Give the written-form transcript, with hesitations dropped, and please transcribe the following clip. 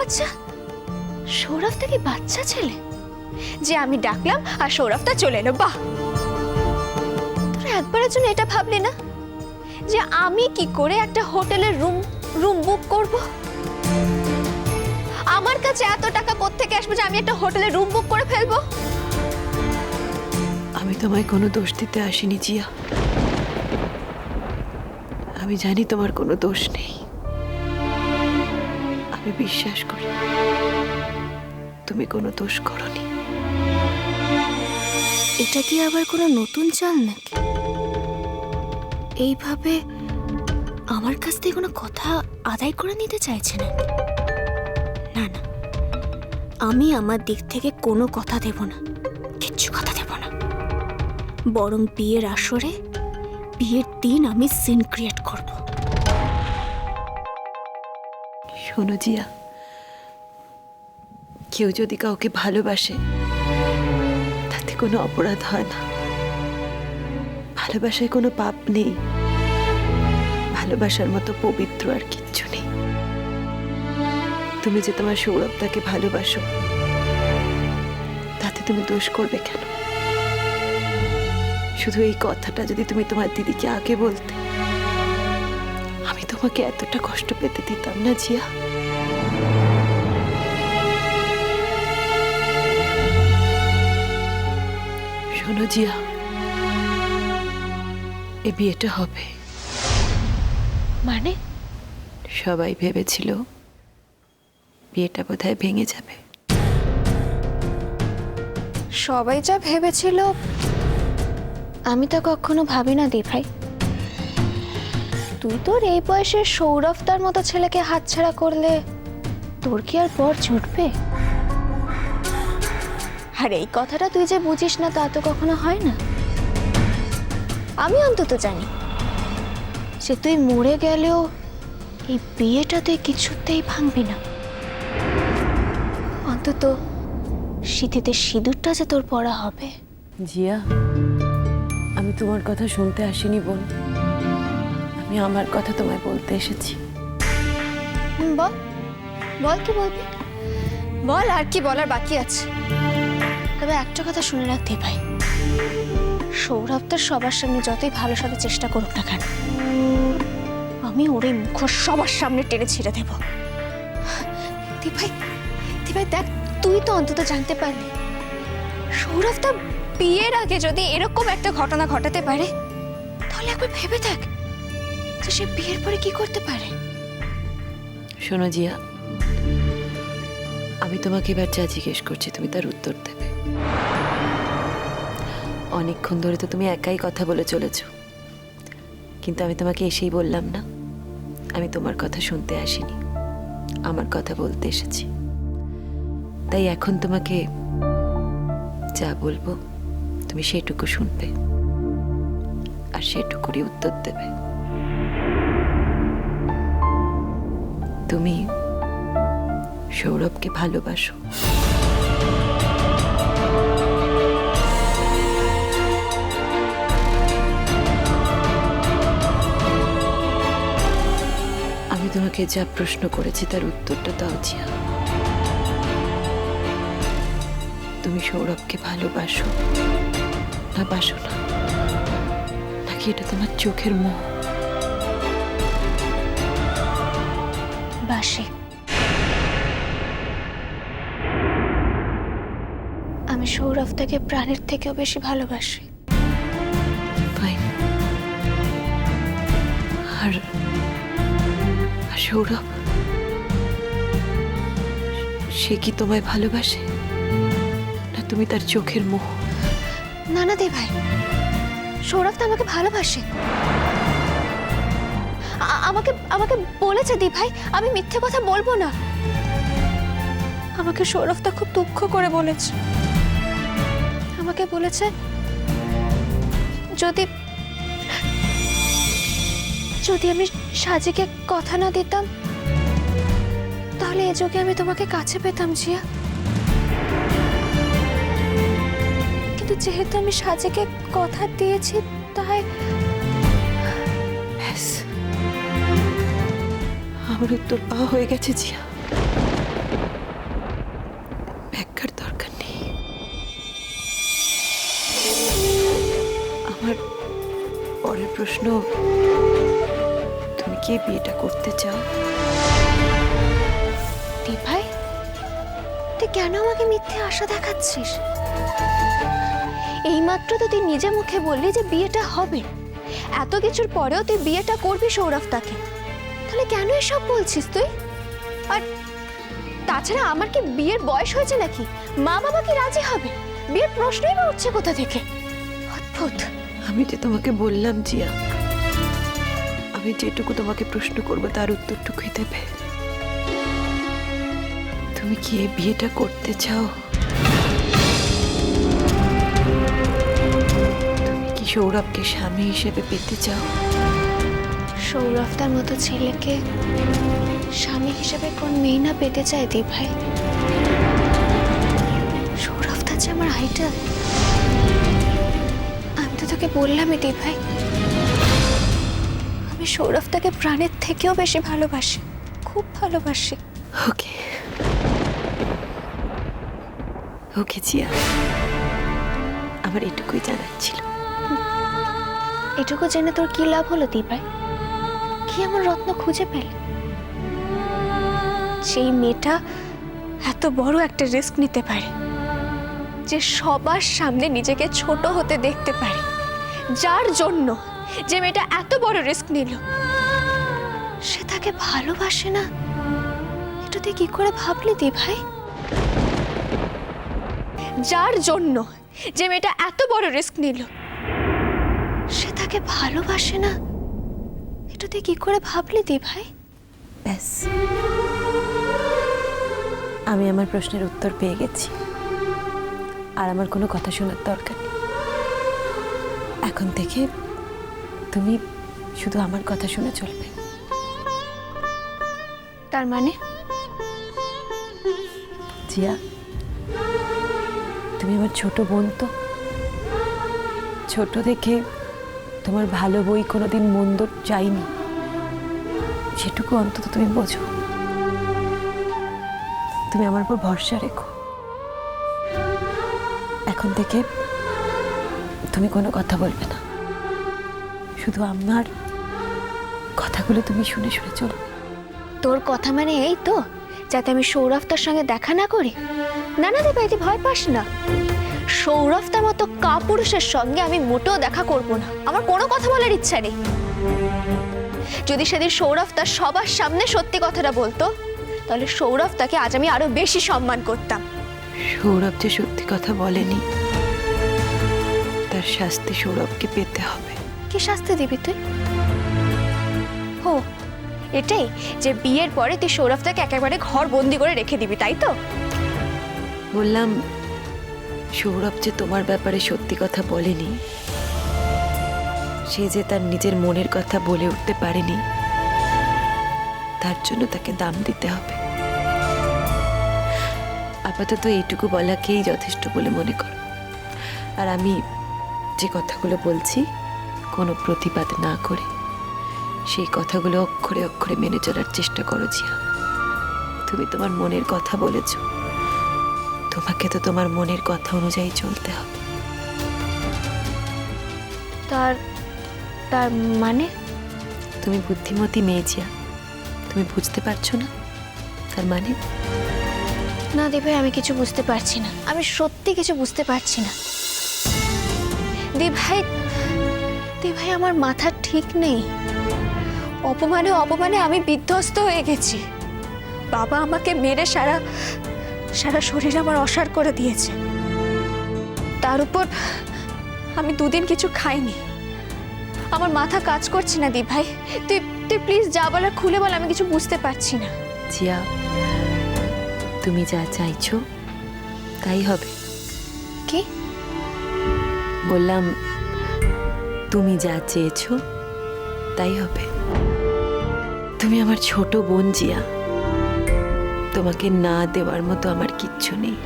আচ্ছা, সৌরভটা কি বাচ্চা ছেলে যে আমি ডাকলাম আর সৌরভটা চলে এলো? বাহ, তোরা একবারের জন্য এটা ভাবলি না যে আমি কি করে একটা হোটেলের রুম বুক করব? আমার কাছে এত টাকা কোত্থেকে আসবে যে আমি একটা হোটেলের রুম বুক করে ফেলবো? আমি তোমায় কোনো দোষ দিতে আসিনি জিয়া। আমি জানি তোমার কোনো দোষ নেই। আমি বিশ্বাস করি তুমি কোনো দোষ করনি। এটা কি আবার কোনো নতুন চাল নাকি? এইভাবে আমার কাছ থেকে কোনো কথা আদায় করে নিতে চাইছে নাকি? না না, আমি আমার দিক থেকে কোনো কথা দেব না, কিচ্ছু কথা দেব না। বরং বিয়ের আসরে বিয়ের দিন আমি সিন ক্রিয়েট করব। শোনো জিয়া, কেউ যদি কাউকে ভালোবাসে তাতে কোনো অপরাধ হয় না। ভালোবাসায় কোনো পাপ নেই। ভালোবাসার মতো পবিত্র আর কিচ্ছু নেই। তুমি যে তোমার সৌরভটাকে ভালোবাসো তাতে তুমি দোষ করবে কেন? শুধু এই কথাটা যদি তুমি তোমার দিদিকে আগে বলতে, আমি তোমাকে এতটা কষ্ট পেতে দিতাম না জিয়া। শোনো জিয়া, এই বিয়েটা হবে। মানে? সবাই ভেবেছিল বিয়েটা বোধহয় ভেঙে যাবে। সবাই যা ভেবেছিল আমি তো কখনো ভাবি না দি ভাই। তুই তোর এই বয়সে সৌরভতার মতো ছেলেকে হাতছাড়া করলে তোর কি আর পর ছুটবে? আর এই কথাটা তুই যে বুঝিস না তা তো কখনো হয় না। আমি অন্তত জানি যে তুই মরে গেলেও এই বিয়েটা তুই কিছুতেই ভাঙবি না। অন্তত শীতেতে সিঁদুরটা যে তোর পরা হবে। জিয়া, আমি তোমার কথা শুনতে আসিনি বোন, আমি আমার কথা তোমায় বলতে এসেছি। বল বল, কি বলবি বল, আর কি বলার বাকি আছে? তবে একটা কথা শুনে রাখতে ভাই, সৌরভ তোর সবার সামনে যতই ভালো সাথে চেষ্টা করুক না কেন, আমি ওর এই মুখ সবার সামনে টেনে ছিঁড়ে দেব। ভাই দেখ, তুই তো অন্তত জানতে পারলি সৌরভ তো বিয়ের আগে যদি এরকম একটা ঘটনা ঘটাতে পারে, তাহলে একবার ভেবে দেখ যে সে বিয়ের পরে কি করতে পারে। শোনো জিয়া, আমি তোমাকে এবার যা জিজ্ঞেস করছি তুমি তার উত্তর দেবে। অনেকক্ষণ ধরে তো তুমি একাই কথা বলে চলেছ, কিন্তু আমি তোমাকে এসেই বললাম না আমি তোমার কথা শুনতে আসিনি, আমার কথা বলতে এসেছি। তাই এখন তোমাকে যা বলবো তুমি সেটুকু শুনবে আর সেটুকুরই উত্তর দেবে। তুমি সৌরভকে ভালোবাসো? আমি তোমাকে যা প্রশ্ন করেছি তার উত্তরটা দাও জিয়া। তুমি সৌরভকে ভালোবাসো না বাসো না, নাকি এটা তোমার চোখের মোহ? বাসি। আমি সৌরভটাকে প্রাণের থেকেও বেশি ভালোবাসি। ফাইন। আর সৌরভ, সে কি তোমায় ভালোবাসে না তুমি তার চোখের মোহ? না না দে ভাই, সৌরভ তো আমাকে ভালোবাসে। আমাকে আমাকে বলেছে দি ভাই, আমি মিথ্যে কথা বলবো না। আমাকে সৌরভটা খুব দুঃখ করে বলেছে। আমাকে বলেছে যদি যদি আমি সাজিকে কথা না দিতাম তাহলে এ যোগে আমি তোমাকে কাছে পেতাম জিয়া। কিন্তু যেহেতু আমি সাজিকে কথা দিয়েছি তাই ব্যাস, আমার উত্তর পাওয়া হয়ে গেছে জিয়া। প্রশ্ন, তুমি কি এই বিয়েটা করতে চাও? দীপ ভাই, তুই কেন আমাকে মিথ্যে আশা দেখাচ্ছিস? এইমাত্র তো তুই নিজে মুখে বললি যে বিয়েটা হবে। এত কিছুর পরেও তুই বিয়েটা করবি সৌরভটাকে, তাহলে কেন এসব বলছিস তুই? আর তাছাড়া আমার কি বিয়ের বয়স হয়েছে নাকি? মা বাবা কি রাজি হবে? বিয়ের প্রশ্নই বা উঠছে কোথা থেকে? অদ্ভুত। আমি যে তোমাকে বললাম জিয়া, আমি যেটুকু তোমাকে প্রশ্ন করব তার উত্তরটুকুই দেবে। তুমি কি এই বিয়েটা করতে চাও? তুমি কি সৌরভকে স্বামী হিসেবে পেতে চাও? সৌরভটার মতো ছেলেকে স্বামী হিসেবে কোন মেয়ে না পেতে চায় দীপ ভাই? সৌরভটা যে আমার আইডল। আমি তো তোকে বললামই দীপ ভাই, আমি সৌরভটাকে প্রাণের থেকেও বেশি ভালোবাসি, খুব ভালোবাসি। ওকে ওকে জিয়া, আমার এটুকুই জানার ছিল। এটুকু জেনে তোর কি লাভ হলো দীপ ভাই? কি আমার রত্ন খুঁজে পেলে? সেই মেয়েটা এত বড় একটা রিস্ক নিতে পারে, যে সবার সামনে নিজেকে ছোট হতে দেখতে পারে, যার জন্য যে মেয়েটা এত বড় রিস্ক নিল সে তাকে ভালোবাসে না, এটা তুই কি করে ভাবলি দীপ ভাই? যার জন্য যে মেয়েটা এত বড় রিস্ক নিল সে তাকে ভালোবাসে না, এটা তুই কি করে ভাবলি দীপ ভাই? ব্যাস, আমি আমার প্রশ্নের উত্তর পেয়ে গেছি, আর আমার কোনো কথা শোনার দরকার নেই। এখন থেকে তুমি শুধু আমার কথা শুনে চলবে। তার মানে জিয়া, তুমি আমার ছোট বোন তো, ছোট দেখে তোমার ভালো বই কোনোদিন মন্দ চাইনি, সেটুকু অন্তত তুমি বোঝো। তুমি আমার উপর ভরসা রেখো। এখন থেকে তুমি কোনো কথা বলবে না, শুধু আমার কথাগুলো তুমি শুনে শুনে চলো। তোর কথা মানে এই তো, যাতে আমি সৌরভটার সঙ্গে দেখা না করি? না না দীপ ভাই, তুই ভয় পাস না। সৌরভটার মতো কাপুরুষের সঙ্গে আমি মোটেও দেখা করব না, আমার কোনো কথা বলার ইচ্ছা নেই। যদি সেদিন সৌরভ তার সবার সামনে সত্যি কথাটা বলতো, তাহলে সৌরভ তাকে আজ আমি আরো বেশি সম্মান করতাম। সৌরভ যে সত্যি কথা বলেনি, তার শাস্তি সৌরভকে পেতে হবে। কি শাস্তি দিবি তুই? ও এটাই, যে বিয়ের পরে তুই সৌরভটাকে একেবারে ঘর বন্দি করে রেখে দিবি, তাই তো? বললাম, সৌরভ যে তোমার ব্যাপারে সত্যি কথা বলেনি, সে যে তার নিজের মনের কথা বলে উঠতে পারেনি, তার জন্য তাকে দাম দিতে হবে। আপাতত এইটুকু বলাকেই যথেষ্ট বলে মনে করো। আর আমি যে কথাগুলো বলছি কোনো প্রতিবাদ না করে সেই কথাগুলো অক্ষরে অক্ষরে মেনে চলার চেষ্টা করো জিয়া। তুমি তোমার মনের কথা বলেছ, তোমাকে তো তোমার মনের কথা অনুযায়ী চলতে হবে। তার তার মানে? তুমি বুদ্ধিমতী মেয়ে জিয়া, তুমি বুঝতে পারছো না তার মানে? না দীপ ভাই, আমি কিছু বুঝতে পারছি না, আমি সত্যি কিছু বুঝতে পারছি না। দীপ ভাই আমার মাথা ঠিক নেই। অপমানে অপমানে আমি বিধ্বস্ত হয়ে গেছি। বাবা আমাকে মেরে সারা সারা শরীর আমার অসাড় করে দিয়েছে। তার উপর আমি দুদিন কিছু খাইনি, আমার মাথা কাজ করছে না। দীপ ভাই তুই তুই প্লিজ যা বলার খুলে বল, আমি কিছু বুঝতে পারছি না। জিয়া, তুমি যা চাইছো তাই হবে। কি বললাম, তুমি যা চেয়েছো তাই হবে। তুমি আমার ছোট বোন জিয়া, তোমাকে না দেওয়ার মতো আমার কিচ্ছু নেই।